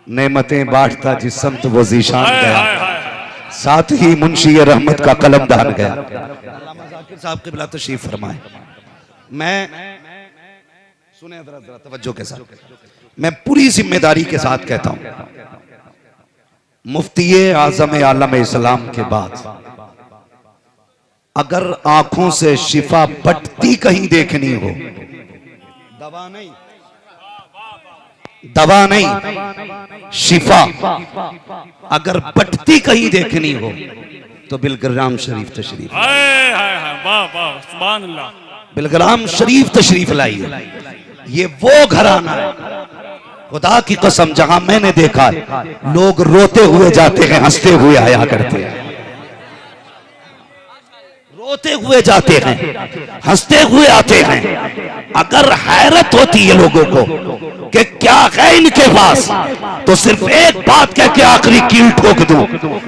नेमतें बांटता जिस समत वो जीशान गया, साथ ही मुंशी रहमत का कलम दान गया। अल्लामा ज़ाकिर साहब के बिला तशरीफ फरमाए। मैं सुने जरा तवज्जो के साथ, मैं पूरी जिम्मेदारी के साथ कहता हूं, मुफ्ती आज़म आलम इस्लाम के बाद अगर आंखों से शिफा बटती कहीं देखनी हो, दवा नहीं शिफा अगर बटती कहीं देखनी हो तो बिलग्राम शरीफ तशरीफ, बिलग्राम शरीफ तशरीफ लाइए। ये वो घराना है खुदा की कसम जहां मैंने देखा लोग रोते हुए जाते हैं, हंसते हुए आया करते हैं, रोते हुए जाते हैं, हंसते हुए आते हैं। अगर हैरत होती है लोगों को कि क्या है इनके पास, तो सिर्फ एक बात कह के आखिरी कील ठोक दूं,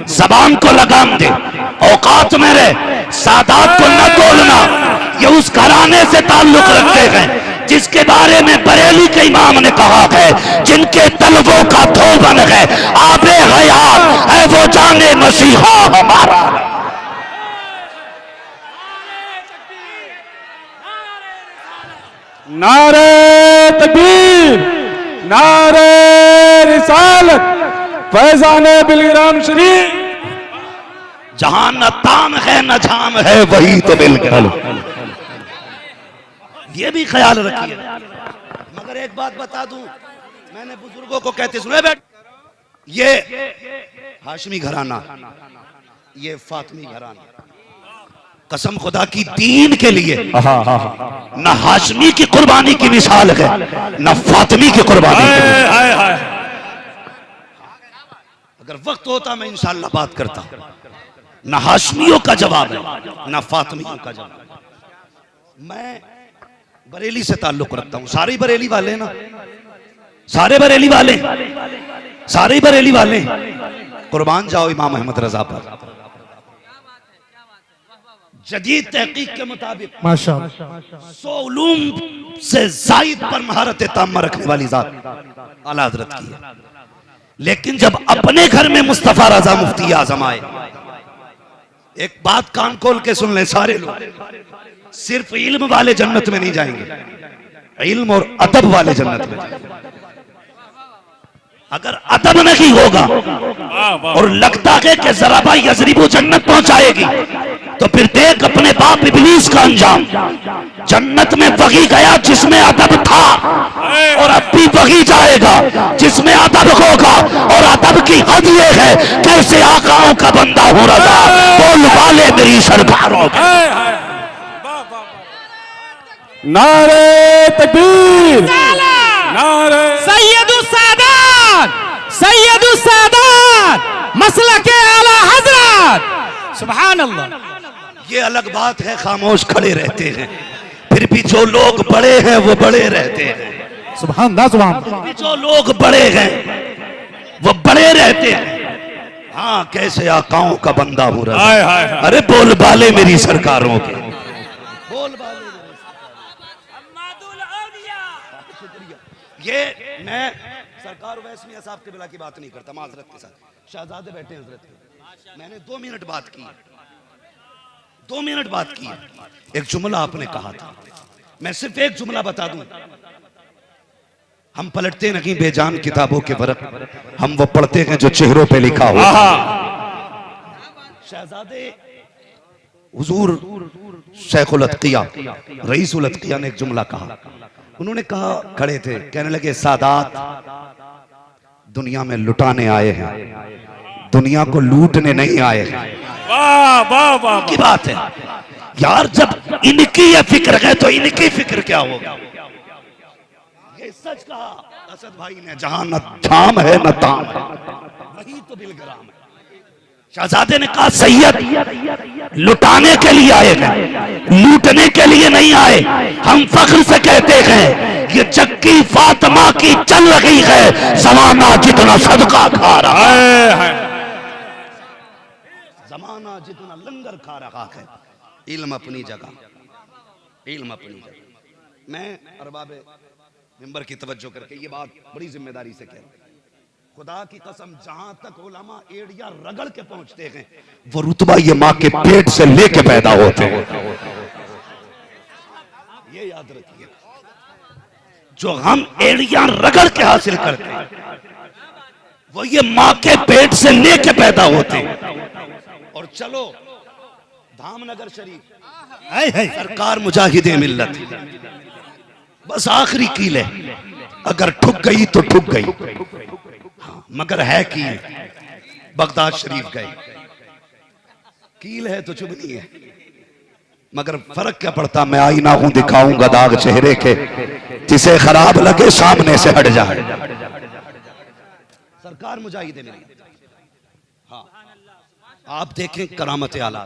जबान को लगाम दे, औकात में रहे, सादात को न तोड़ना। ये उस घराने से ताल्लुक रखते हैं जिसके बारे में बरेली के इमाम ने कहा है, जिनके तलबों का धोबन है आबे हयात है वो जाने मसीहा हमारा। नारे तकबीर, नारे रिसालत, फैजाने बिलग्राम शरीफ। जहां न ताम है न झाम है वही तो बिलग्राम। ये भी ख्याल रखिए। मगर एक बात बता दूं, मैंने बुजुर्गों को कहते सुने बैठ, ये हाशमी घराना, ये फातमी घराना, कसम खुदा की दीन के लिए न हाशमी की कुर्बानी की मिसाल है न फातिमी की कुर्बानी की। अगर वक्त होता मैं इंशाअल्लाह बात करता। न हाशमियों का जवाब है न फातिमियों का जवाब। मैं बरेली से ताल्लुक रखता हूं, सारे बरेली वाले ना, सारे बरेली वाले, सारे बरेली वाले। कुर्बान जाओ इमाम अहमद रजा पर। जदीद तहकीक के मुताबिक माशाअल्लाह 100 उलूम से जायद पर महारत ताम्मा रखने वाली जात आला हजरत की है। लेकिन जब अपने घर में मुस्तफा रजा मुफ्ती आजम आए, एक बात कान खोल के सुन ले सारे लोग, सिर्फ इल्म वाले जन्नत में नहीं जाएंगे, इल्म और अदब वाले जन्नत में जाएंगे। अगर अदब नहीं होगा और लगता है कि जरा भाई यजरिबू जन्नत पहुंचाएगी, तो फिर देख अपने बाप इब्लीस का अंजाम। जन्नत में वही गया जिसमें अदब था, और अब भी वही जाएगा जिसमें अदब होगा। और अदब की हद ये है, कैसे आकाओं का बंदा हो रहा, बोल वाले मेरी सरकारों के। नारे तकबीर, नारे सैयदुस सादात, सैयदुस सादात, मसलके आला हजरत। सुभान अल्लाह। ये अलग बात है खामोश खड़े रहते हैं, फिर भी जो लोग बड़े हैं वो बड़े रहते हैं। सुभान अल्लाह, सुभान अल्लाह। जो लोग बड़े हैं वो बड़े रहते हैं। हाँ, कैसे आकाओं का बंदा हो रहा है। अरे बोल बाले मेरी सरकारों के, बोल बाले। ये मैं सरकार वैसमिया साहब के बिला की बात नहीं करता, माजरत के साथ शहजादे बैठे हैं हजरत के। मैंने 2 मिनट बात की, 2 मिनट बात की। एक जुमला आपने कहा था, मैं सिर्फ एक जुमला बता दूं। हम पलटते नहीं बेजान किताबों के वर्क, हम वो पढ़ते हैं जो चेहरों पे लिखा हुआ। शहजादे हुजूर शेखुल अतकिया, रईसुल अतकिया ने एक जुमला कहा। उन्होंने कहा, खड़े थे, कहने लगे सादात दुनिया में लुटाने आए हैं, दुनिया को लूटने नहीं आए हैं। वाह वाह वाह की बात है यार, जब इनकी ये फिक्र है तो इनकी फिक्र क्या होगा। ये सच कहा असद भाई ने, जहां न धाम है न ताम है वही तो बिलग्राम है। शहजादे ने कहा, सैयद लुटाने के लिए आए हैं, लूटने के लिए नहीं आए। हम फख्र से कहते हैं ये चक्की फातिमा की चल रही है, जमाना जितना सदका खा रहा है, जमाना जितना लंगर खा रहा है। इल्म अपनी जगह, इल्म अपनी जगह। मैं अरबाब मिंबर की तवज्जो करके ये बात बड़ी जिम्मेदारी से कह रहा हूं। खुदा की कसम, जहां तक उलमा एड़िया रगड़ के पहुंचते हैं, वो रुतबा ये माँ के पेट से लेके पैदा होते हैं। ये याद रखिए, जो हम एड़िया रगड़ के हासिल करते हैं वो ये माँ के पेट से लेके पैदा होते हैं। और चलो धामनगर शरीफ, सरकार मुजाहिदे मिल्लत, बस आखिरी कील है, अगर ठुक गई तो ठुक गई। हाँ, मगर है कील। बगदाद शरीफ गए, कील है तो चुभनी है, मगर फर्क क्या पड़ता, मैं आईना हूं, दिखाऊंगा दाग चेहरे के, जिसे खराब लगे सामने से हट जाए। सरकार मुजाहिदे मिल्लत। हाँ, आप देखें करामत आला।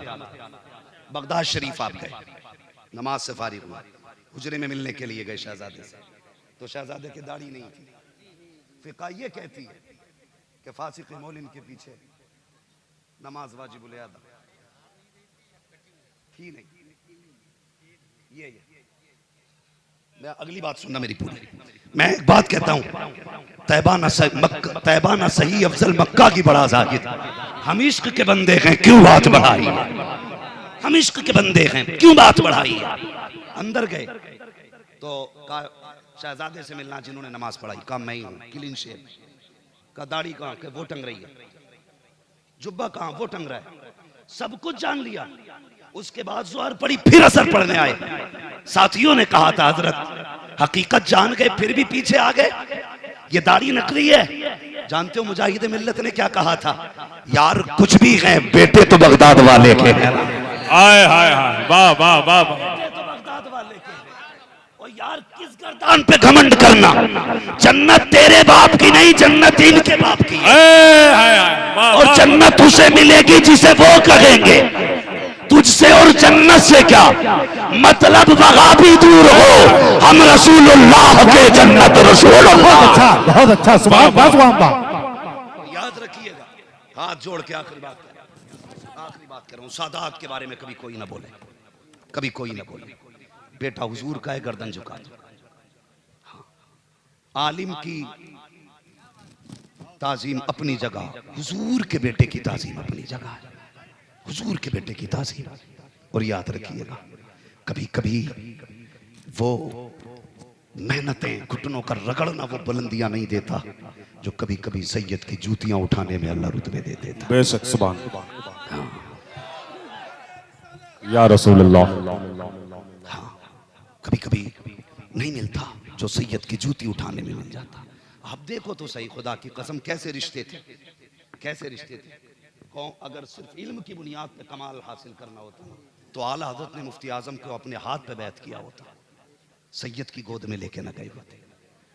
बगदाद शरीफ आप गए, नमाज से फारिग हुआ, हुजरे में मिलने के लिए गए शहजादे से, तो शहजादे की दाढ़ी नहीं थी। फिका ये कहती है कि फासिक मौलिन के पीछे नमाज वाजिबुल अदा थी नहीं। ये मैं अगली बात सुनना मेरी पूरी। मैं एक बात कहता हूं, तैबा ना सही अफजल मक्का की बड़ा जाहिद। हम इश्क के बंदे हैं, क्यों बात बढ़ाई है? हम इश्क के बंदे हैं, क्यों बात बढ़ाई है? अंदर गए तो शहजादे से मिलना जिन्होंने नमाज पढ़ाई, कहा मैं ही हूं, क्लीन शेव। का दाढ़ी कहां? के वो टंग रही है। जुब्बा कहां? वो टंग रहा है। सब कुछ जान लिया। उसके बाद ज़ोहर पड़ी, फिर असर पढ़ने आए। साथियों ने कहा था हजरत हकीकत जान गए फिर भी पीछे आ गए, ये दाढ़ी नकली है। जानते हो मुजाहिद मिल्लत ने क्या कहा था? यार कुछ भी है, बेटे तो बगदाद वाले के हैं। हाय हाय हाय, वाह वाह वाह वाह। तो बगदाद वाले के हैं। और यार किस गर्दान पे घमंड करना, जन्नत तेरे बाप की नहीं, जन्नत इनके बाप की है। हाय हाय, वाह और जन्नत उसे मिलेगी जिसे वो कहेंगे। तुझसे और जन्नत से क्या मतलब, वहां भी दूर हो, हम रसूलुल्लाह के जन्नत रसूलुल्लाह। बहुत अच्छा, सुभान अल्लाह, सुभान अल्लाह। याद रखिएगा, हाथ जोड़ के आखिरी बात कर रहा हूं, सादात के बारे में कभी कोई ना बोले, कभी कोई ना बोले। बेटा हुजूर का है, गर्दन झुका दो। हाँ, आलिम की ताजीम अपनी जगह, हुजूर के बेटे की ताजीम अपनी जगह है, हुजूर के बेटे की ताजीम। और याद रखिएगा, कभी कभी वो मेहनतें, घुटनों का रगड़ना वो बुलंदियां नहीं देता जो कभी कभी सैयद की जूतियां उठाने में अल्लाह रुतबे दे देता। बेशक, सुभान या रसूलुल्लाह। हाँ, कभी कभी नहीं मिलता जो सैयद की जूती उठाने में मिल जाता। आप देखो तो सही, खुदा की कसम कैसे रिश्ते थे, कैसे रिश्ते थे। कौन अगर सिर्फ इल्म की बुनियाद पे कमाल हासिल करना होता तो आला हज़रत ने मुफ्ती आजम को अपने हाथ पे बैत किया होता, सैयद की गोद में लेके न गए होते।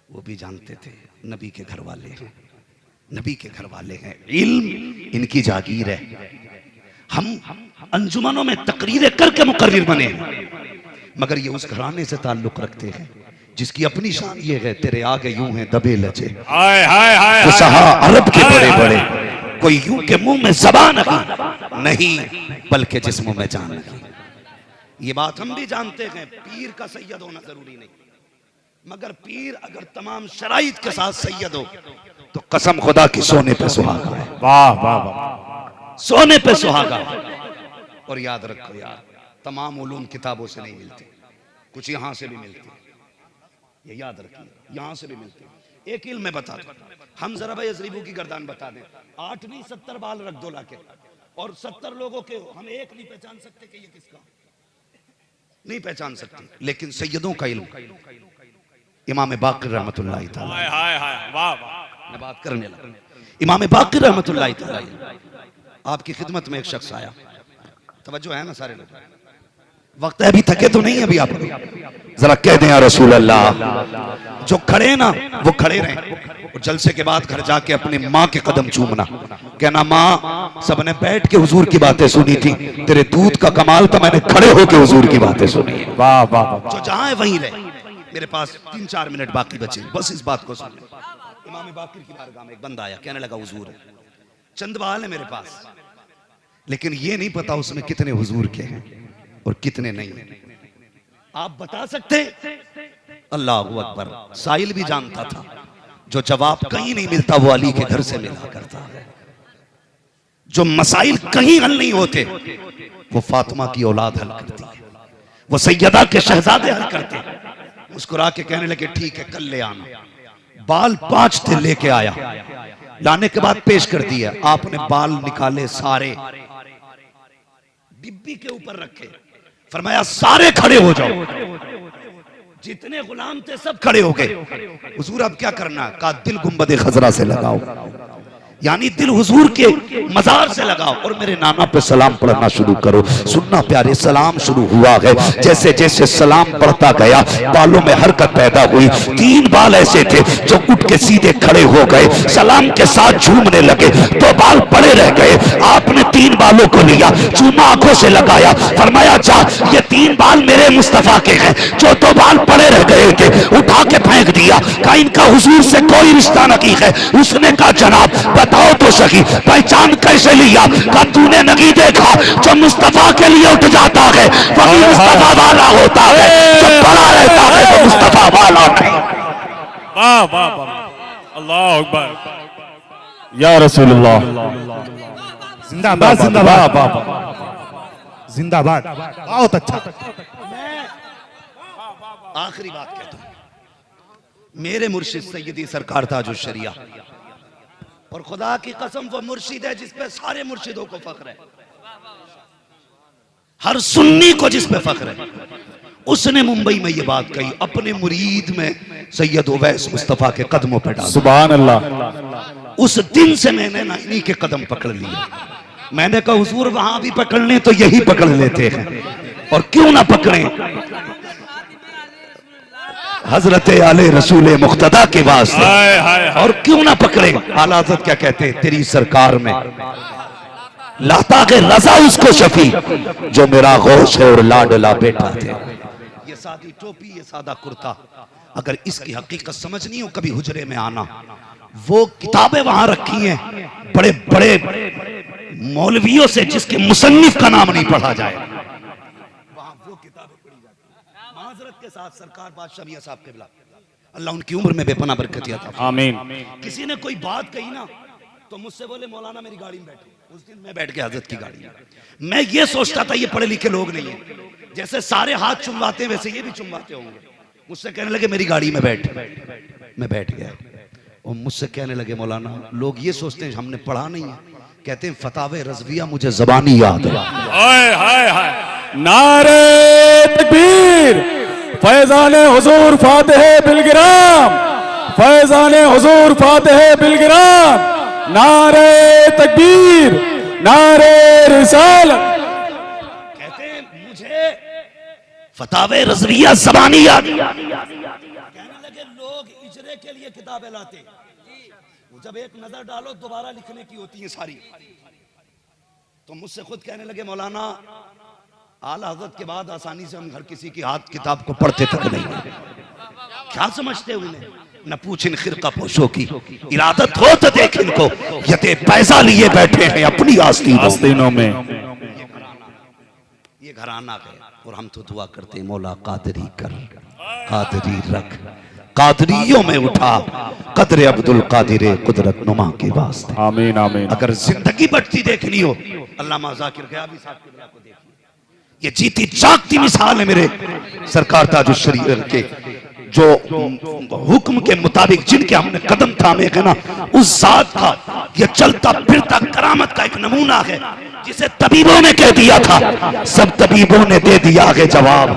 वो भी जानते थे नबी के घर वाले हैं, नबी के घर वाले हैं, इल्म इनकी जागीर है। हम अंजुमनों में तकरीरें करके मुकर्रिर बने हैं, मगर ये उस घराने से ताल्लुक रखते हैं जिसकी अपनी शान ये है, तेरे आगे यूं हैं दबे लचे, हाय हाय हाय, अरब के बड़े बड़े, कोई यूं के मुंह में ज़बान नहीं, बल्कि जिस मुंह में जान नहीं। ये बात हम भी जानते हैं, पीर का सैयद होना जरूरी नहीं, मगर पीर अगर तमाम शराइत के साथ सैयद हो तो कसम खुदा की सोने पे सुहागा है। वाह वाह वाह, सोने पे सुहागा। और याद रखो यार, तमाम उलूम किताबों से नहीं मिलती, कुछ यहां से भी मिलती, ये याद रखिए, यहां से भी मिलती। एक इल्म में बता दो, हम जरा भाई अजरीबू की गर्दान बता दें, 8 नहीं 70 बाल रख दो लाके, और 70 लोगों के हम एक नहीं पहचान सकते कि ये किसका, नहीं पहचान सकते। लेकिन सैयदों का इल्म, इमाम बाक़िर रहमतुल्लाह तआला, हाय हाय हाय, वाह वाह। मैं बात करने लगा, इमाम बाक़िर रहमतुल्लाह तआला, आपकी खिदमत में एक शख्स आया, तवज्जो है ना सारे लोग, वक्त है, अभी थके तो नहीं, अभी आप जरा कह दें या रसूल अल्लाह। जो खड़े ना वो खड़े रहें, और जलसे के बाद घर जाके अपनी माँ के कदम चूमना, कहना माँ सबने बैठ के हुजूर की बातें सुनी थी, तेरे दूध का कमाल तो मैंने खड़े होके हुजूर की बातें सुनी। वाह वाह। जो जहां है वहीं रहे। मेरे पास 3-4 मिनट बाकी बचे, बस इस बात को सुन। इमाम बाक़िर की बारगाह में एक बंदा आया, कहने लगा हुजूर चंद बाल है मेरे पास, लेकिन ये नहीं पता उसमें कितने हुजूर के हैं और कितने नहीं, आप बता सकते? अल्लाहु अकबर। साहिल भी जानता था, जो जवाब कहीं नहीं मिलता वो अली के घर से मिला करता है। जो मसाइल कहीं हल नहीं होते वो फातिमा की औलाद हल करती है, वो सैयदा के शहजादे हल करते हैं। मुस्कुरा के कहने लगे ठीक है कल ले आना। बाल 5 थे, लेके आया, लाने के बाद पेश कर दिया। आपने बाल निकाले सारे, डिब्बी के ऊपर रखे, फरमाया सारे खड़े हो जाओ। जितने गुलाम थे सब खड़े हो गए। हुजूर अब क्या करना? कहा दिल गुंबद खजरा से लगाओ, यानी दिल हुजूर के मजार से लगाओ और मेरे नाना पे सलाम पढ़ना शुरू करो। सुनना प्यारे, सलाम शुरू हुआ है। जैसे जैसे सलाम पढ़ता गया बालों में हरकत पैदा हुई। 3 बाल ऐसे थे जो उठ के सीधे खड़े हो गए, सलाम के साथ झूमने लगे। 2 बाल पड़े रह गए। आपने 3 बालों को लिया, चूमा आंखों से लगाया, फरमाया जा ये 3 बाल मेरे मुस्तफा के हैं। जो 2 बाल पड़े रह गए थे उठा के फेंक दिया। कहा इनका हुजूर से कोई रिश्ता नहीं है। उसने कहा जनाब बताओ तो सही पहचान कैसे लिया? का तूने नहीं देखा जो मुस्तफा के लिए उठ जाता है वही मुस्तफा वाला होता है, जो बड़ा रहता है वो मुस्तफा वाला नहीं। वाह वाह वाह, अल्लाह अकबर। या रसूलुल्लाह जिंदाबाद जिंदाबाद जिंदाबाद। बहुत अच्छा। आखिरी बात कहता हूं, मेरे मुर्शिद सैयदी सरकार ताजुल शरिया, और खुदा की कसम वो मुर्शिद है जिस पे सारे मुर्शिदों को फख्र है, हर सुन्नी को जिस पे फख्र है। उसने मुंबई में ये बात कही, अपने मुरीद में सैयद उवैस मुस्तफा के कदमों पर डाला। सुभान अल्लाह। उस दिन से मैंने ना इन्हीं के कदम पकड़ लिए। मैंने कहा हुजूर वहां भी पकड़ लें तो यही पकड़ लेते हैं, और क्यों ना पकड़ें हजरत आले रसूल मुख्तदा के वास्ते, और क्यों ना पकड़े। आला हज़रत क्या कहते हैं, तेरी सरकार में लाता के रजा उसको शफी जो मेरा गौश है और लाडला बेटा थे। ये सादी टोपी, ये सादा कुर्ता, अगर इसकी हकीकत समझनी हो कभी हुजरे में आना। वो किताबें वहां रखी हैं बड़े बड़े मौलवियों से जिसके मुसन्निफ का नाम नहीं पढ़ा जाए, वहां वो किताबें पढ़ी जाती हैं। माजरत के साथ सरकार बादशाह मियां साहब के बिला, अल्लाह उनकी उम्र में बेपना बरकत अता फरमाए। आमीन। किसी ने कोई बात कही ना तो मुझसे बोले मौलाना मेरी गाड़ी में बैठे। उस दिन मैं बैठ गया हजरत की गाड़ी में। मैं ये सोचता था ये पढ़े लिखे लोग नहीं है, जैसे सारे हाथ चुमवाते हैं वैसे ये भी चुमवाते होंगे। मुझसे कहने लगे मेरी गाड़ी में बैठ। मैं बैठ गया और मुझसे कहने लगे मौलाना लोग ये सोचते हैं हमने पढ़ा नहीं है, कहते हैं फतावे रज़विया मुझे ज़बानी याद है। हाय हाय हाय, नारे तकबीर, फैज़ाने हुजूर फातिह बिलगिराम, फैज़ाने हुजूर फातिह बिलगिराम, नारे तकबीर, नारे रिसालत। कहते हैं मुझे फतावे रज़विया ज़बानी याद। कहने लगे लोग इजरे के लिए किताबें लाते, जब एक नजर डालो दोबारा लिखने की होती है सारी। तो मुझसे खुद कहने लगे मौलाना आला हज़रत के बाद आसानी से हम हर किसी की हाथ किताब को पढ़ते तक नहीं। क्या समझते हो इन्हें? न पूछ इन खिरका पोशों की, इरादत हो तो देख इनको, यते पैसा लिए बैठे हैं अपनी आस्तीनों में। ये घराना है और हम तो दुआ करते हैं मौला कादरी कर, कादरी रख, कादरियों में उठा कदर अब्दुल कादिर कुदरत नुमा के वास्ते। आमीन आमीन। अगर जिंदगी बढ़ती देखनी हो अल्लामा ज़ाकिर गयाबी साहब के को देखिए, ये जीती जागती मिसाल है मेरे सरकार ताजुल शरीयत के, जो हुक्म के मुताबिक जिनके हमने कदम थामे है ना, उस जात का ये चलता फिरता करामत का एक नमूना है, जिसे तबीबों ने कह दिया था सब तबीबों ने दे दिया है जवाब,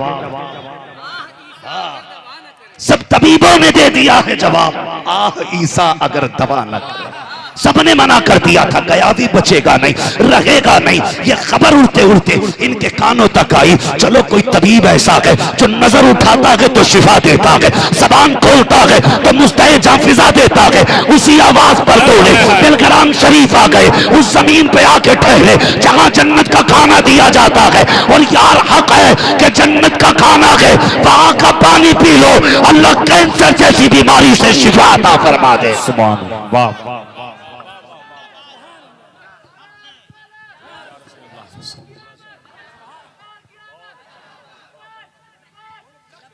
सब तबीबों ने दे दिया है जवाब। आह ईसा अगर दवा न करे, सबने मना कर दिया था गया भी बचेगा नहीं, रहेगा नहीं। ये खबर उड़ते उड़ते इनके कानों तक आई, चलो कोई तबीब ऐसा है जो नजर उठाता है तो शिफा देता है, जबान खोलता है तो मुस्तए जाफिजा देता है। उसी आवाज पर दौड़े बिलग्राम शरीफ आ गए, उस जमीन पे आके ठहरे जहां जन्नत का खाना दिया जाता है। और यार हक है कि जन्नत का खाना है, वहां का पानी पी लो, अल्लाह कैंसर जैसी बीमारी से शिफा अता फरमा दे। सुभान अल्लाह। वाह वाह।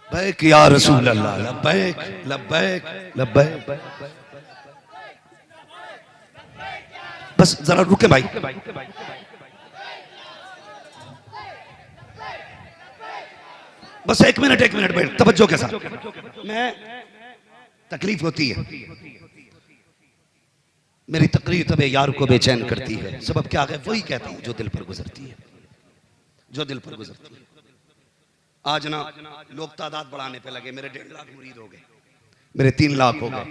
लब्बैक या रसूल अल्लाह, लब्बैक लब्बैक लब्बैक। बस जरा रुके भाई, बस एक मिनट बैठ तवज्जो के साथ। मैं तकलीफ होती है, मेरी तकरीर तब यार को बेचैन करती है। सबब क्या है? वही कहता हूं जो दिल पर गुजरती है, जो दिल पर गुजरती है। आज ना लोग तादाद बढ़ाने पे लगे, मेरे 1.5 लाख मुरीद हो गए, मेरे 3 लाख हो गए,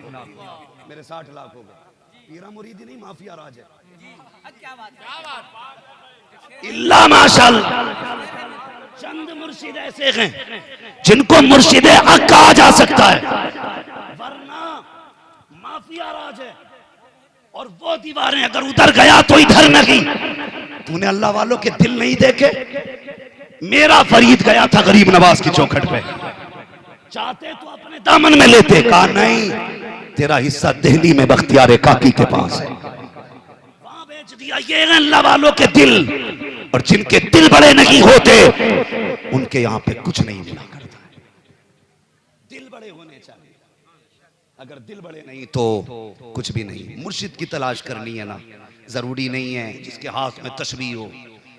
मेरे 60 लाख हो गए। पीरा मुरीद ही नहीं, माफिया राज है। इल्ला माशाअल्लाह चंद मुर्शिद ऐसे हैं जिनको मुर्शिद हक कहा जा सकता है, वरना माफिया राज है। और वो दीवारें अगर उधर गया तो इधर नहीं। तूने अल्लाह वालों के दिल नहीं देखे? मेरा फरीद गया था गरीब नवाज की चौखट पे, चाहते तो अपने दामन में लेते, कहा नहीं, तेरा हिस्सा दिल्ली में बख्तियार काकी के पास है, वहां बेच दिया। ये है अल्लाह वालों के दिल, और जिनके दिल बड़े नहीं होते उनके यहां पे कुछ नहीं मिला करता है। दिल बड़े होने चाहिए, अगर दिल बड़े नहीं तो कुछ भी नहीं। मुर्शिद की तलाश करनी है ना, जरूरी नहीं है जिसके हाथ में तस्बीह हो,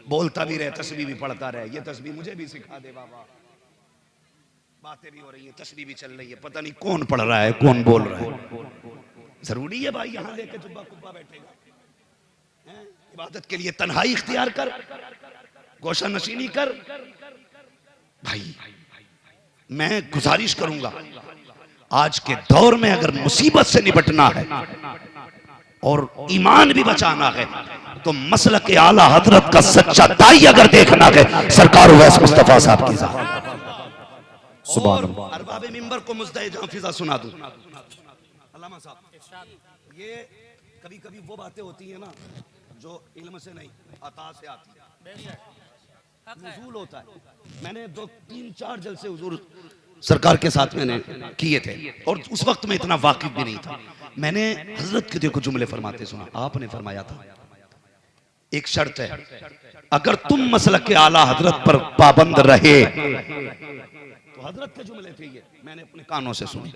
बोलता भी रहे तस्बीह भी पढ़ता रहे। ये तस्बीह मुझे भी सिखा दे बाबा, बातें भी हो रही है, तस्बीह भी चल रही है, पता नहीं कौन पढ़ रहा है कौन बोल रहा है। जरूरी है भाई यहां लेके जुब्बा कुब्बा बैठेगा? इबादत के लिए तन्हाई इख्तियार कर, गोशा नशीनी कर। भाई मैं गुजारिश करूंगा, आज के दौर में अगर मुसीबत से निपटना है और ईमान भी बचाना है तो मसलक आला हजरत का सच्चा दाई अगर देखना है, सरकार उवैस मुस्तफा साहब की ज़ात। सुभान अल्लाह। अरबाब मिंबर को मुज़्दए जाफिज़ा सुना दूं। अल्लामा साहब, ये कभी कभी वो बातें होती है ना जो इल्म से नहीं अता से आती है, नुज़ूल होता है। मैंने 2-3-4 जलसे हुजूर सरकार के साथ मैंने किए थे और उस वक्त में इतना वाकिफ भी नहीं था। मैंने हजरत के देखो जुमले फरमाते सुना। आपने फरमाया था एक शर्त है, अगर तुम मसलक के आला हजरत पर पाबंद रहे, तो हजरत के जुमले थे ये, मैंने अपने कानों से सुने।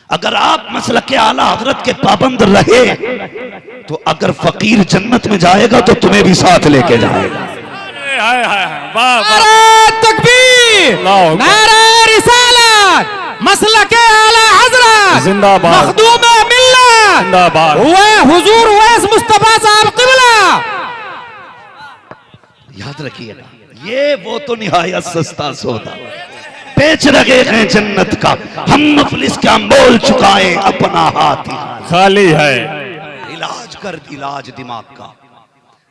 अगर आप मसलक के आला हजरत के पाबंद रहे तो अगर फकीर जन्नत में जाएगा तो तुम्हें भी साथ लेके जाएगा। तकबीर, नारे रिसालत, मसलक आला हजरत जिंदाबाद, मखदूम मिल्लत जिंदाबाद, हुजूर उवैस मुस्तफा साहब किबला। याद रखिएगा, ये वो तो निहायत सस्ता सौदा, बेच रहे हैं जन्नत का, हम मुफलिस क्या मोल चुकाए अपना हाथ खाली है। इलाज कर, इलाज दिमाग का।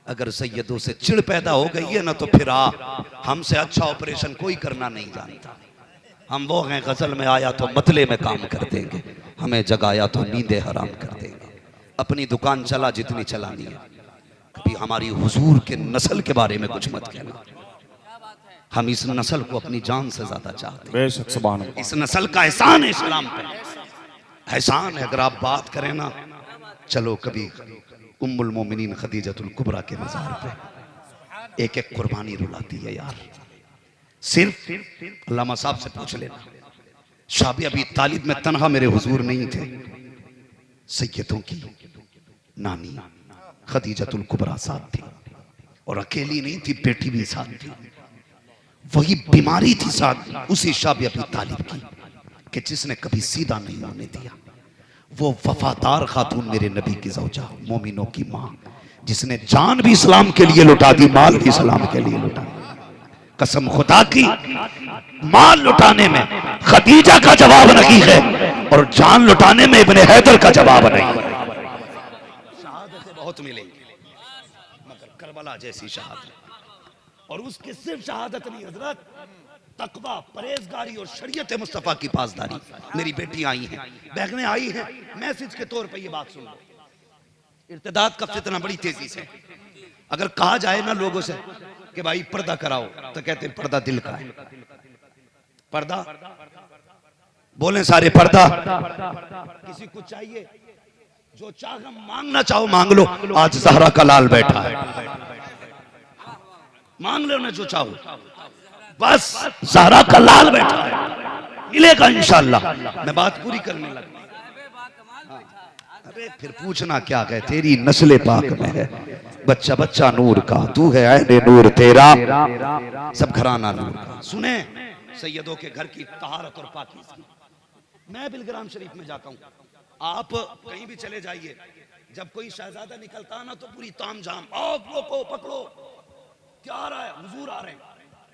अगर सैयदों से चिढ़ पैदा हो गई है ना तो फिर हमसे अच्छा ऑपरेशन कोई करना नहीं जानता। हम वो हैं गजल में आया तो मतले में काम कर देंगे, हमें जगाया तो नींदे हराम कर देंगे। अपनी दुकान चला जितनी चलानी है, कभी हमारी हुजूर के नस्ल के बारे में कुछ मत कहना। हम इस नस्ल को अपनी जान से ज्यादा चाहते हैं। बेशक सुभान अल्लाह। इस नस्ल का एहसान है इस्लाम पे, एहसान है। अगर आप बात करें ना, चलो कभी उम्मुल मोमिनीन खदीजतुल कुबरा के मज़ार पे एक एक कुर्बानी रुलाती है यार। सिर्फ अल्लामा साहब से पूछ लेना, शाबी अबी तालिब में तनहा मेरे हुजूर नहीं थे, सैयदों की नानी खदीजतुल कुबरा साथ थी, और अकेली नहीं थी, बेटी भी साथ थी। वही बीमारी थी साथ उसी शाबी अबी तालिब की कि जिसने कभी सीधा नहीं होने दिया। वो वफादार खातून मेरे नबी की ज़ौजा, मोमिनों की माँ, जिसने जान भी इस्लाम के लिए लुटा दी, माल भी इस्लाम के लिए लुटा। कसम खुदा की, माल लुटाने में खदीजा का जवाब नहीं है और जान लुटाने में इब्ने हैदर का जवाब नहीं। शहादतें बहुत मिलेंगी मगर करबला जैसी शहादत, और उसकी सिर्फ शहादत नहीं हजरत, तकवा, परहेजगारी और शरीयत मुस्तफा की पासदारी। मेरी बेटी आई हैं, बहनें आई हैं, मैसेज के तौर पे ये बात सुन लो। इर्तिदाद का फितना बड़ी तेजी से, अगर कहा जाए ना लोगों से कि भाई पर्दा कराओ, तो कहते हैं पर्दा दिल का है। पर्दा बोले सारे पर्दा, किसी को चाहिए जो चाह मांगना चाहो मांग लो। आज ज़हरा का लाल बैठा है, मांग लो ना जो चाहो, बस ज़हरा का लाल बैठा है, मिलेगा इंशाअल्लाह। मैं बात पूरी करने लगा। अरे फिर पूछना क्या है, तेरी नस्ल पाक में है, बच्चा बच्चा नूर का, तू है ऐने नूर तेरा, सब घराना नूर का। सुने सैयदों के घर की तहारत और पाकीज़गी। मैं बिलग्राम शरीफ में जाता हूँ, आप कहीं भी चले जाइए, जब कोई शहजादा निकलता ना तो पूरी तामझाम, आप लोग को पकड़ो, क्या आ रहा है, हुजूर आ रहे हैं,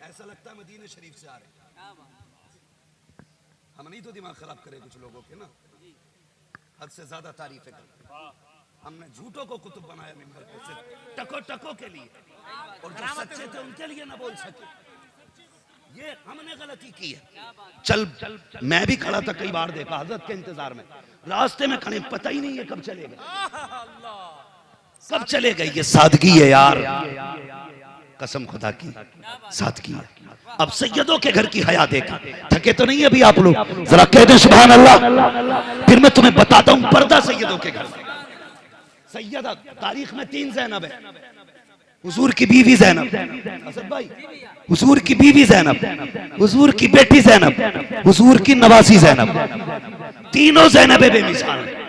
ऐसा लगता है मदीने शरीफ से आ रहे हैं। हम नहीं तो दिमाग खराब करे कुछ लोगों के ना, हद से ज्यादा तारीफें करते। हमने झूठों को कुतुब बनाया मिंबर पे सिर्फ टको टको के लिए, और जो सच्चे थे उनके लिए ना बोल सके। ये हमने गलती की है। चल मैं भी खड़ा था कई बार, देखा हजरत के इंतजार में, रास्ते में खड़े, पता ही नहीं है कब चले गए, कब चले गए। ये सादगी है यार, कसम खुदा की सादगी है। अब सैयदों के घर की हया देखा, थके तो नहीं अभी आप लोग, जरा कह दे सुभान अल्लाह। फिर मैं तुम्हें बताता हूं पर्दा सैयदों के घर। सैयदा तारीख में 3 ज़ैनब है, हुजूर की बीवी ज़ैनब, असद भाई हुजूर की बीवी ज़ैनब, हुजूर की बेटी ज़ैनब, हुजूर की नवासी ज़ैनब, तीनों ज़ैनबें बेमिसाल हैं,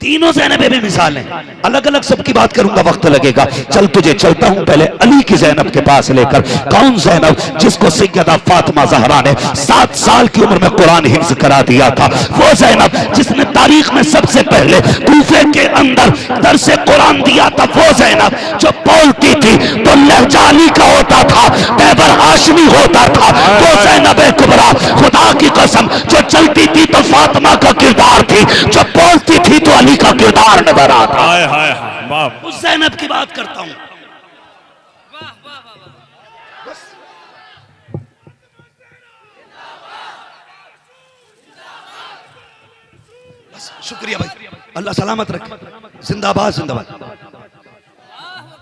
तीनों ज़ैनबें बेमिसाल हैं। अलग अलग सबकी बात करूंगा, वक्त लगेगा। चल तुझे चलता हूं पहले अली की ज़ैनब के पास लेकर। कौन ज़ैनब? जिसको सैयदा फातिमा ज़हरा ने 7 साल की उम्र में कुरान हिफ्ज़ करा दिया था। वो ज़ैनब जिसने तारीख में सबसे पहले कूफे के अंदर दर्स कुरान दिया था। वो ज़ैनब जो बोलती थी तो लहजा अली का होता था, तैबर हाशमी होता था। वो ज़ैनब कुबरा खुदा की कसम जो चलती थी तो फातिमा का किरदार थी, जो बोलती थी तो अली का किरदार नजर आता। हाय हाय हाय, वाह। उस ज़ैनब की बात करता हूं। बस शुक्रिया भाई, अल्लाह सलामत रखे, जिंदाबाद जिंदाबाद।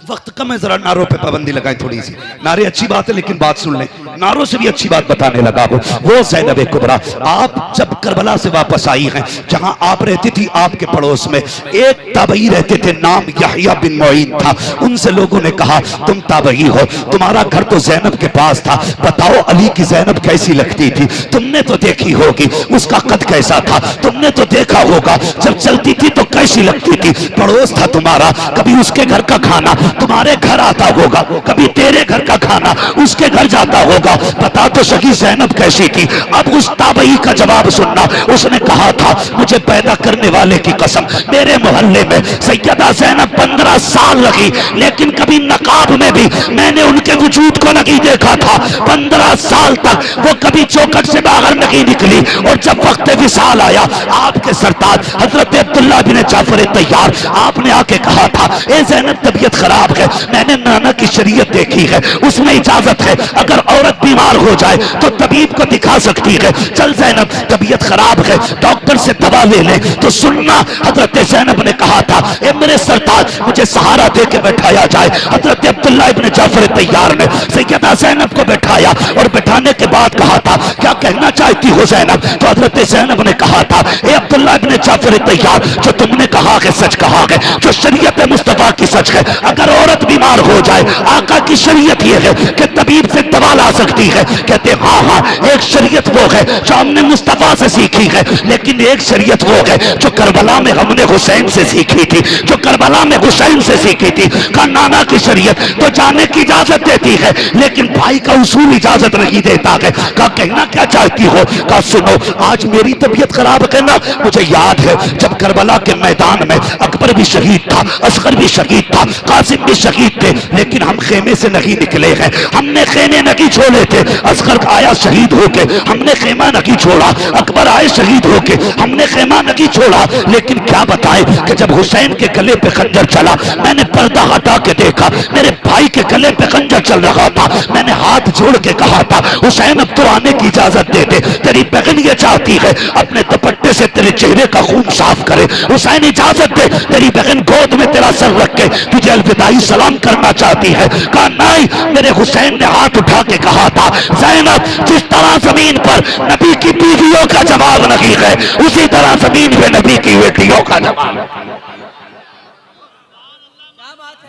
वक्त कम है, जरा नारों पे पाबंदी लगाएं थोड़ी सी। नारे अच्छी बात है लेकिन बात सुन लें, नारों से भी अच्छी बात बताने लगा हूं। वो ज़ैनब कुबरा आप जब करबला से वापस आई हैं, जहां आप रहती थी आपके पड़ोस में एक ताबई रहते थे, नाम यहया बिन मोइन था। उनसे लोगों ने कहा तुम ताबई हो, तुम्हारा घर तो ज़ैनब के पास था, बताओ अली की ज़ैनब कैसी लगती थी? तुमने तो देखी होगी, उसका कद कैसा था, तुमने तो देखा होगा, जब चलती थी तो कैसी लगती थी। पड़ोस था तुम्हारा, कभी उसके घर का खाना तुम्हारे घर आता होगा, कभी तेरे घर का खाना उसके घर जाता होगा, बता तो सकी ज़ैनब कैसी थी। अब उस ताबई का जवाब सुनना, उसने कहा था मुझे पैदा करने वाले की कसम, मेरे मोहल्ले में सैयदा ज़ैनब 15 साल लगी, लेकिन कभी नकाब में भी मैंने उनके वजूद को नहीं देखा था। 15 साल तक वो कभी चौखट से बाहर नहीं निकली, और जब वक्त विसाल आया आपके सरताज हजरत अब्दुल्ला बिन जाफर तैयार, आपने आके कहा था ए ज़ैनब तबीयत खराब है, मैंने नाना की शरीयत देखी है, उसमें इजाजत है अगर औरत बीमार हो जाए तो तबीब को दिखा सकती है। चल ज़ैनब तबीयत खराब है, डॉक्टर से दवा ले ले। तो सुनना, हजरत ज़ैनब ने कहा था ए मेरे सरताज मुझे सहारा दे के बैठाया जाए। हजरत अब्दुल्ला इब्न जाफर तैयार ने सैयदा ज़ैनब को बैठाया, और बैठाने के बाद कहा था क्या कहना चाहती हो ज़ैनब? तो हजरत ज़ैनब ने कहा था ए अब्दुल्ला इब्न जाफर तैयार, जो तुमने कहा है सच कहा है, जो शरीयत मुस्तफा की सच है, अगर औरत बीमार हो जाए आका की शरीयत यह है कि तबीब से दवा ला सकती है। कहते हाँ हाँ, एक शरीयत वो है जो हमने मुस्तफा से सीखी है, लेकिन एक शरीयत वो है जो करबला में हमने हुसैन से सीखी थी, जो करबला में हुसैन से सीखी थी। का नाना की शरीयत तो जाने की इजाजत देती है, लेकिन भाई का उसूल इजाजत नहीं देता है। का कहना क्या चाहती हो? का सुनो, आज मेरी तबीयत खराब है ना, मुझे याद है जब करबला के मैदान में अकबर भी शहीद था, असगर भी शहीद था, कासिम भी शहीद थे, लेकिन हम खेमे से नहीं निकले हैं, हमने खेमे नहीं छोड़े थे। असगर आया शहीद होके, हमने खेमा नहीं छोड़ा, अकबर आए शहीद होके, हमने खेमा नहीं छोड़ा। लेकिन क्या बताएं कि जब हुसैन के गले पे खंजर चला, मैंने पर्दा हटा के देखा, मेरे भाई के गले पे खंजर चल रहा था। मैंने हाथ जोड़ के कहा था हुसैन अब तो आने की इजाजत दे दे, तेरी बहन ये चाहती है अपने दुपट्टे से तेरे चेहरे का खून साफ करे। हुसैन इजाजत दे, तेरी बहन गोद में तेरा सर रख के तुझे अलविदाई सलाम करना चाहती है। कहा नहीं, मेरे हुसैन ने हाथ उठा के कहा था ज़ैनब जिस तरह जमीन पर नबी की बीवियों का जवाब नहीं है, उसी तरह जमीन पे नबी की बेटियों का जवाब।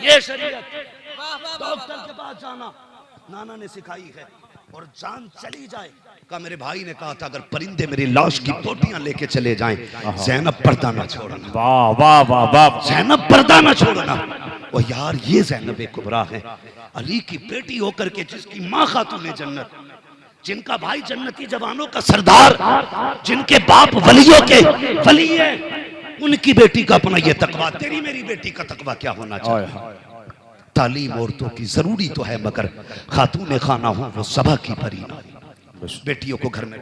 ये शरीयत डॉक्टर के पास जाना नाना ने सिखाई है, और जान चली जाए। का मेरे भाई ने कहा था अगर परिंदे मेरी लाश की बोटियां लेके चले जाएं, ज़ैनब पर्दा ना छोड़ना। वाह वाह वाह वाह। ज़ैनब पर्दा ना छोड़ना। और यार ये ज़ैनब कुबरा है, अली की बेटी होकर के, जिसकी माँ खातून जन्नत, जिनका भाई जन्नती जवानों का सरदार, जिनके बाप वलियों के वली है, उनकी बेटी का अपना ये तकवा, तेरी मेरी बेटी का तकवा क्या होना चाहिए। तालीम औरतों की जरूरी तो है, मगर खातून खाना हो वो सबा की परी ना। बेटियों को घर में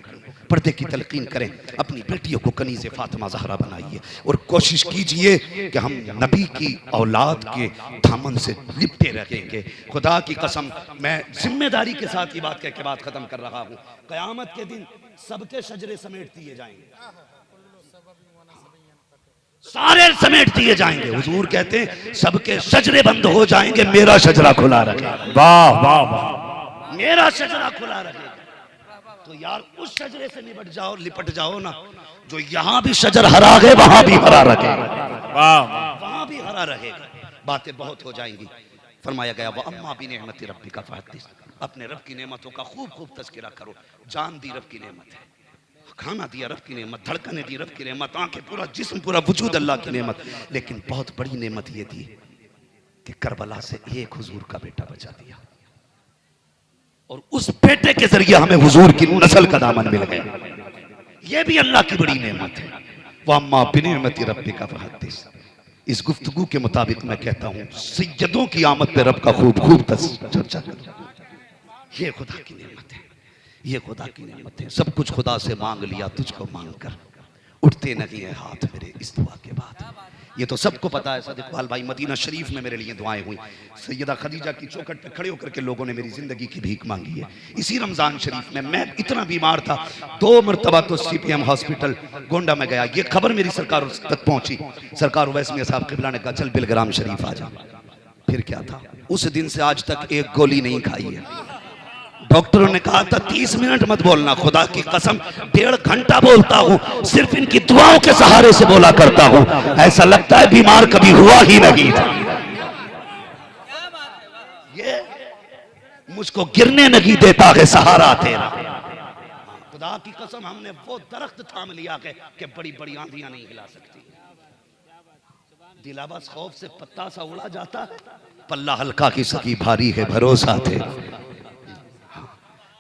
पर्दे की तलकीन करें, अपनी बेटियों को कनीज़े फातिमा ज़हरा बनाइए और कोशिश कीजिए कि हम नबी की औलाद के दामन से लिपटे रहेंगे। खुदा की कसम, मैं जिम्मेदारी के साथ ये बात कह के बात खत्म कर रहा हूँ। क़यामत के दिन सबके शजरे समेट दिए जाएंगे, सारे समेट दिए जाएंगे। हुजूर कहते हैं सबके शजरे बंद हो जाएंगे, मेरा शजरा खुला रखेगा। वाह वाह वाह। मेरा शजरा खुला रखेगा। तो यार उस शजरे से लिपट जाओ ना, जो यहाँ भी शजर हरा है वहां भी हरा रखेगा, वहां भी हरा रहेगा। बातें बहुत हो जाएंगी। फरमाया गया वो अम्मा भी नेमत रब्बी का फहदिस, अपने रब की नेमतों का खूब खूब तज़किरा करो। जान दी रब की नेमत है, खाना दिया रब की नेमत, धड़कने दी रब की नेमत, आंखें, पूरा जिस्म, पूरा वजूद अल्लाह की नेमत। लेकिन बहुत बड़ी नेमत ये दी कि करबला से एक हुजूर का बेटा बचा दिया, और उस बेटे के जरिए हमें हुजूर की नस्ल का दामन मिल गया। ये भी अल्लाह की बड़ी नेमत है। वह अम्मा बिनेमती रब्बी का फहदिस। इस गुफ्तगू के मुताबिक मैं कहता हूँ सैयदों की आमद पे रब का खूब खूब चर्चा करो। ये खुदा की नेमत है, ये खुदा की नेमत है। सब कुछ खुदा से मांग लिया, तुझको मांग कर उठते नहीं है हाथ मेरे इस दुआ के बाद। ये तो सबको पता है। सदिक इकबाल भाई, मदीना शरीफ में मेरे लिए दुआएं हुई। सैयदा खदीजा की चौखट पे खड़े होकर के लोगों ने मेरी जिंदगी की भीख मांगी है। इसी रमजान शरीफ में मैं इतना बीमार था, 2 मरतबा तो CPM हॉस्पिटल गोंडा में गया। ये खबर मेरी सरकार तक पहुंची। सरकार उवैस मियां साहब क़िबला ने कहा चल बिलग्राम शरीफ आ जा। फिर क्या था, उस दिन से आज तक एक गोली नहीं खाई है। डॉक्टरों ने कहा था 30 मिनट मत बोलना, खुदा की कसम 1.5 घंटा बोलता हूँ, सिर्फ इनकी दुआओं के सहारे से बोला करता हूँ। ऐसा लगता है बीमार कभी हुआ ही नहीं था। ये मुझको गिरने नहीं देता है सहारा तेरा। खुदा की कसम हमने वो दरख्त थाम लिया है कि बड़ी बड़ी आंधियां नहीं हिला सकती। दिलावास खौफ से पत्ता सा उड़ा जाता, पल्ला हल्का की सकी भारी है भरोसा थे।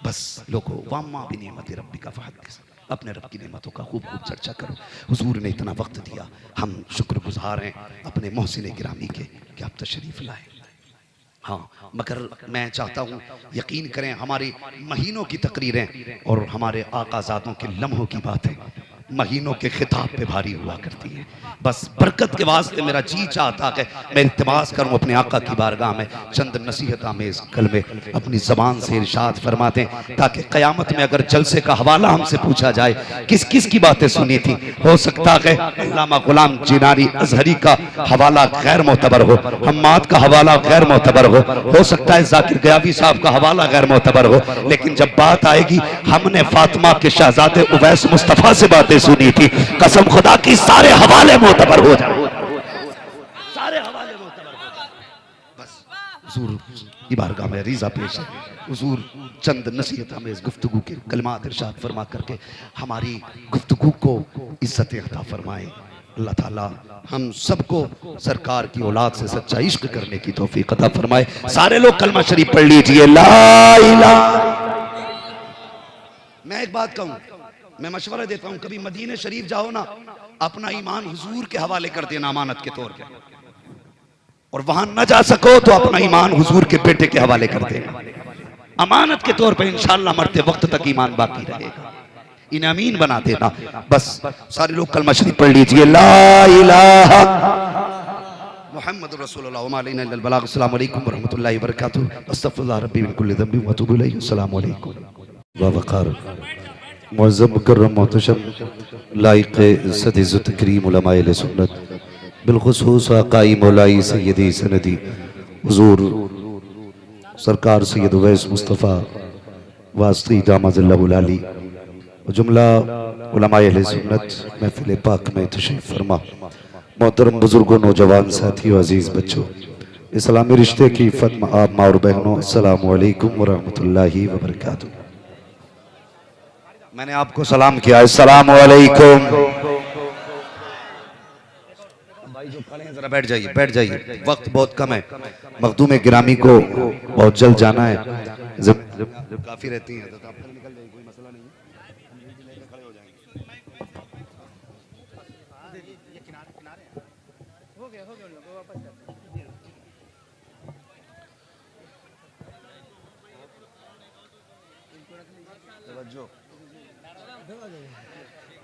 बस लोगों, वाम्मा भी नेमत रब्बी का फहदिस, अपने रब की नेमतों का खूब खूब चर्चा करो। हुजूर ने इतना वक्त दिया, हम शुक्रगुजार हैं अपने मोहसिन गिरामी के कि आप तशरीफ लाए। हाँ, मगर मैं चाहता हूँ यकीन करें, हमारे महीनों की तकरीरें और हमारे आकाज़ादों के लम्हों की बातें महीनों के खिताब पे भारी हुआ करती है। बस बरकत के वास्ते मेरा जी चाहता है मैं इल्तिमास करूं अपने आका की बारगाह में चंद नसीहत आमेज़ कलमे अपनी ज़बान से इरशाद फरमा दें, ताकि क़यामत में अगर जलसे का हवाला हमसे पूछा जाए किस किस की बातें सुनी थी, हो सकता है अल्लामा गुलाम जिनानी अज़हरी का हवाला गैर मोतबर हो, हम्माद का हवाला गैर मोतबर हो सकता है जाकिर गयावी साहब का हवाला गैर मोतबर हो, लेकिन जब बात आएगी हमने फातिमा के शहजादे उवैस मुस्तफ़ा से बातें सुनी थी, कसम खुदा की सारे हवाले मोतबर हो जाए, सारे हवाले मोतबर हो जाए। बस हुजूर की बारगाह में रिज़ा पेश है। हुजूर चंद नसीहत आमेज़ गुफ्तगू के कलमात इरशाद फरमा करके हमारी गुफ्तगू को इज्जत अता फरमाए। अल्लाह ताला हम सबको सरकार की औलाद से सच्चा इश्क करने की तौफीक अता फरमाए। सारे लोग कलमा शरीफ पढ़ लीजिए, ला इलाहा। मैं एक बात कहूं, मैं मशवरा देता हूं, कभी मदीने शरीफ जाओ ना, अपना ईमान हुजूर के हवाले कर देना अमानत के तौर पे, और वहां न जा सको तो अपना ईमान हुजूर के बेटे के हवाले कर देना अमानत के तौर पे। इंशाअल्लाह मरते वक्त तक ईमान बाकी रहेगा, इन्हें अमीन बना देना। बस सारे लोग कलमा शरीफ पढ़ लीजिए, ला इलाहा मुहम्मद रसूलुल्लाह व मा अलैना इल्लल बलाग। अस्सलामु अलैकुम व रहमतुल्लाहि व बरकातहू। अस्तगफिरुल्लाह रब्बी मिन कुल्लि ज़ंबिन व अतूबु इलैहि। अस्सलामु अलैकुम व वक़ार। मुअज़्ज़म मुकर्रम मोहतशम लाइक़ इज़्ज़त इज़्ज़त तकरीम उलमाए अहले सुन्नत बिलखुसूस आक़ाई मौलाई सय्यदी सनदी हुज़ूर सरकार सैयद उवैस मुस्तफ़ा वास्ती दामदल्लाहुल आली और जुमला उलमाए अहले सुन्नत महफ़िल पाक में तशरीफ़ फरमा। मोहतरम बुजुर्गों, नौजवान साथियों, अजीज़ बच्चों, इस्लामी रिश्ते की फ़त्म आप माँ और बहनों, अस्सलामु अलैकुम व रहमतुल्लाहि व बरकातहू। मैंने आपको सलाम किया, अस्सलाम वालेकुम। भाई जो खड़े हैं जरा बैठ जाइए, बैठ जाइए, वक्त बहुत कम है। मखदूम गिरामी को बहुत जल्द जाना है, काफी रहती हैं तो आप निकल जाइए, कोई मसला नहीं है, खड़े हो जाएंगे।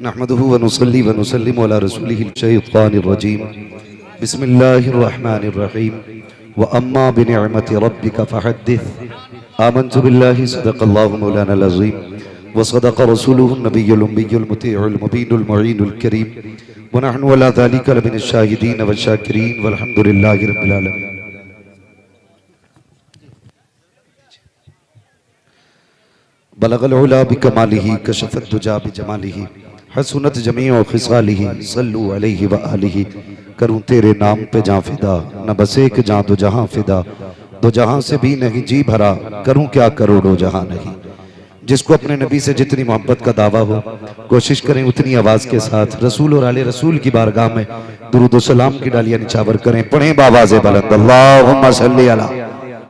नहमदुहु व नुसल्ली व नुसल्लिमु अला रसूलिहिल शैतानिर रजीम। बिस्मिल्लाहिर रहमानिर रहीम। व अम्मा बिनिअमति रब्बिका फहद्दिस। आमन्तु बिल्लाहि सदक़ल्लाहु मौलानाल अज़ीम व सदक़ रसूलुहुन नबियुल उम्मियुल मुतीउल मुबीनुल मुईनुल करीम व नहनु अला ज़ालिका लमिनश शाहिदीन व शाकिरीन वल्हम्दुलिल्लाहि रब्बिल आलमीन। बलगल उला बिकमालिही कशफत दुजा बिजमालिही हसनत जमीउ खिसालिही सल्लु अलैहि व आलिही। करूं तेरे नाम पे जां फिदा, न बस एक जां दो जहां फिदा, दो जहां से भी नहीं जी भरा, करूं क्या करोड़ों जहां नहीं। जिसको अपने नबी से जितनी मोहब्बत का दावा हो, कोशिश करें उतनी आवाज के साथ रसूल और आले रसूल की बारगाह में दुरूद व सलाम की डालियां निछावर करें। पढ़ें बावाज़े बुलंद, अल्लाहुम्मा सल्ली अला